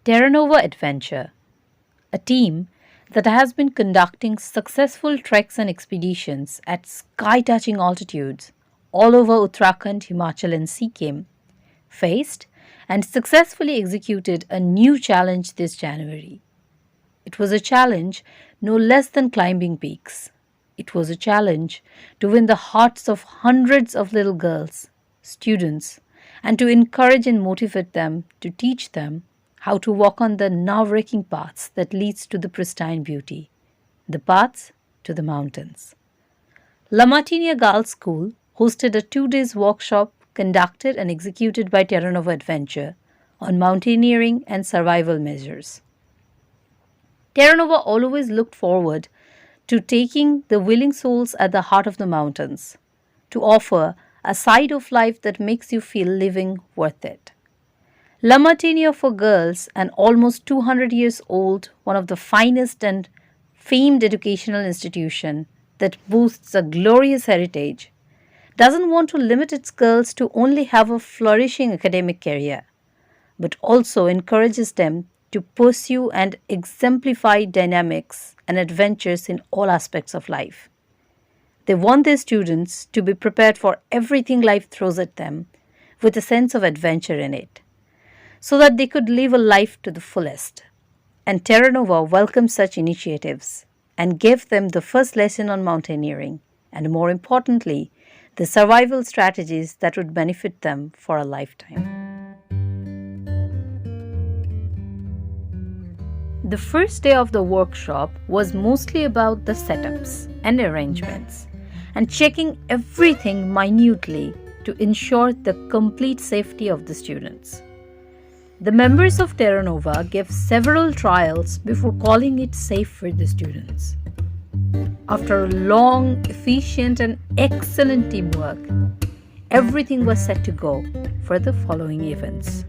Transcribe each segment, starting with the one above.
Terranova Adventure, a team that has been conducting successful treks and expeditions at sky-touching altitudes all over Uttarakhand, Himachal, and Sikkim, faced and successfully executed a new challenge this January. It was a challenge no less than climbing peaks. It was a challenge to win the hearts of hundreds of little girls, students, and to encourage and motivate them, to teach them how to walk on the nerve-wracking paths that leads to the pristine beauty, the paths to the mountains. La Martiniere Girls' School hosted a 2 day workshop conducted and executed by Terranova Adventure on mountaineering and survival measures. Terranova always looked forward to taking the willing souls at the heart of the mountains, to offer a side of life that makes you feel living worth it. La Martiniere for Girls, an almost 200 years old, one of the finest and famed educational institution that boasts a glorious heritage, doesn't want to limit its girls to only have a flourishing academic career, but also encourages them to pursue and exemplify dynamics and adventures in all aspects of life. They want their students to be prepared for everything life throws at them with a sense of adventure in it, so that they could live a life to the fullest. And Terranova welcomed such initiatives and gave them the first lesson on mountaineering, and more importantly, the survival strategies that would benefit them for a lifetime. The first day of the workshop was mostly about the setups and arrangements and checking everything minutely to ensure the complete safety of the students. The members of Terranova gave several trials before calling it safe for the students. After a long, efficient and excellent teamwork, everything was set to go for the following events.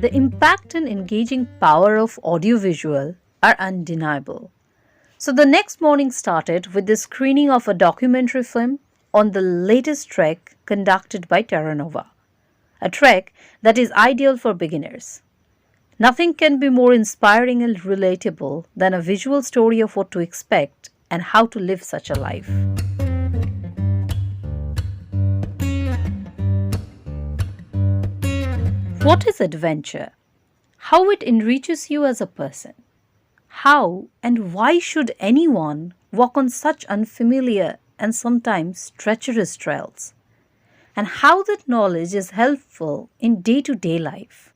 The impact and engaging power of audiovisual are undeniable. So the next morning started with the screening of a documentary film on the latest trek conducted by Terranova, a trek that is ideal for beginners. Nothing can be more inspiring and relatable than a visual story of what to expect and how to live such a life. What is adventure? How it enriches you as a person? How and why should anyone walk on such unfamiliar and sometimes treacherous trails? And how that knowledge is helpful in day-to-day life?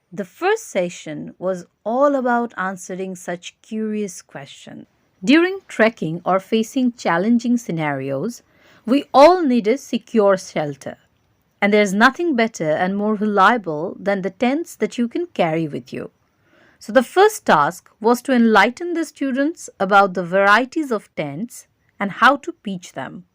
The first session was all about answering such curious questions. During trekking or facing challenging scenarios, we all need a secure shelter. And there's nothing better and more reliable than the tents that you can carry with you. So, the first task was to enlighten the students about the varieties of tents and how to pitch them.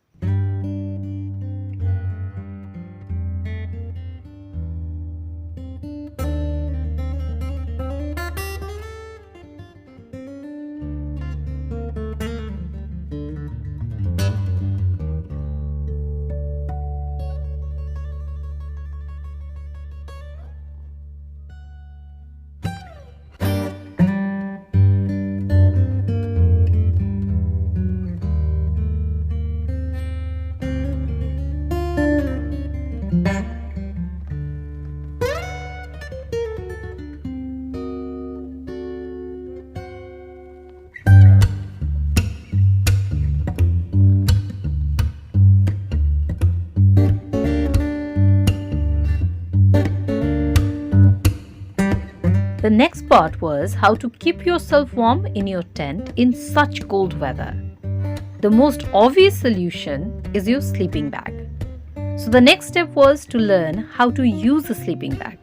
The next part was how to keep yourself warm in your tent in such cold weather. The most obvious solution is your sleeping bag. So the next step was to learn how to use a sleeping bag.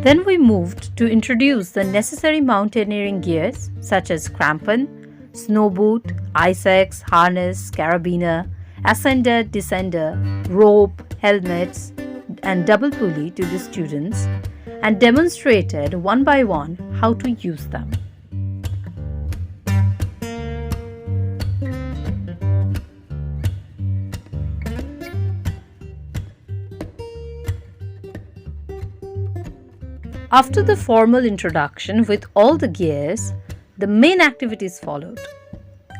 Then we moved to introduce the necessary mountaineering gears such as crampon, snow boot, ice axe, harness, carabiner, ascender, descender, rope, helmets, and double pulley to the students and demonstrated one by one how to use them. After the formal introduction with all the gears, the main activities followed.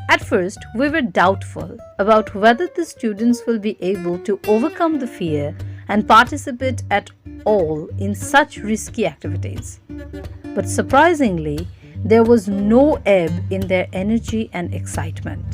At first, we were doubtful about whether the students will be able to overcome the fear and participate at all in such risky activities. But surprisingly, there was no ebb in their energy and excitement.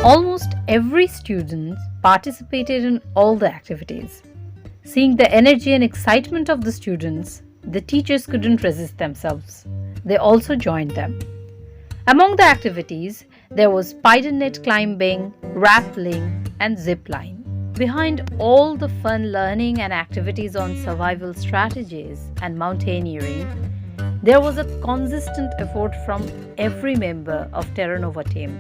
Almost every student participated in all the activities. Seeing the energy and excitement of the students, the teachers couldn't resist themselves. They also joined them. Among the activities, there was spider net climbing, rappelling, and zip line. Behind all the fun learning and activities on survival strategies and mountaineering, there was a consistent effort from every member of Terranova team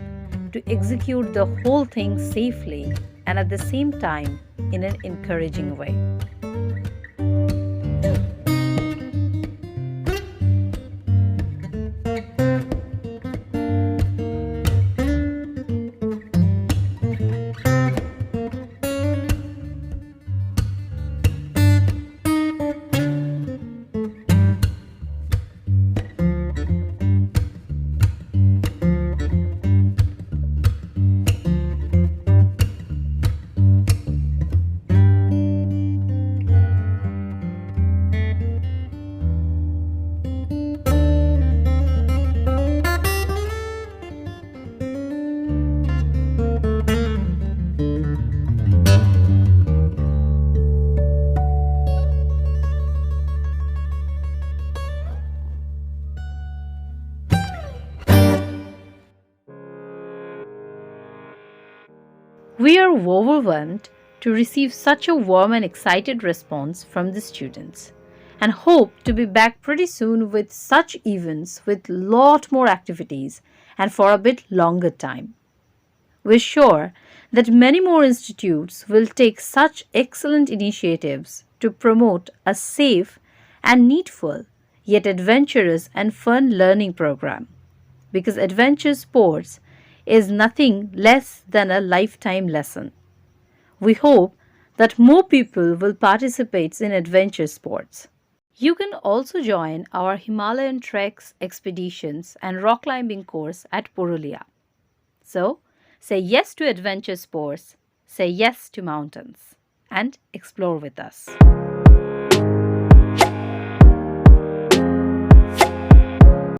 to execute the whole thing safely and at the same time in an encouraging way. We are overwhelmed to receive such a warm and excited response from the students and hope to be back pretty soon with such events with lot more activities and for a bit longer time. We're sure that many more institutes will take such excellent initiatives to promote a safe and needful yet adventurous and fun learning program because adventure sports is nothing less than a lifetime lesson. We hope that more people will participate in adventure sports. You can also join our Himalayan treks, expeditions, and rock climbing course at Purulia. So, say yes to adventure sports, say yes to mountains, and explore with us.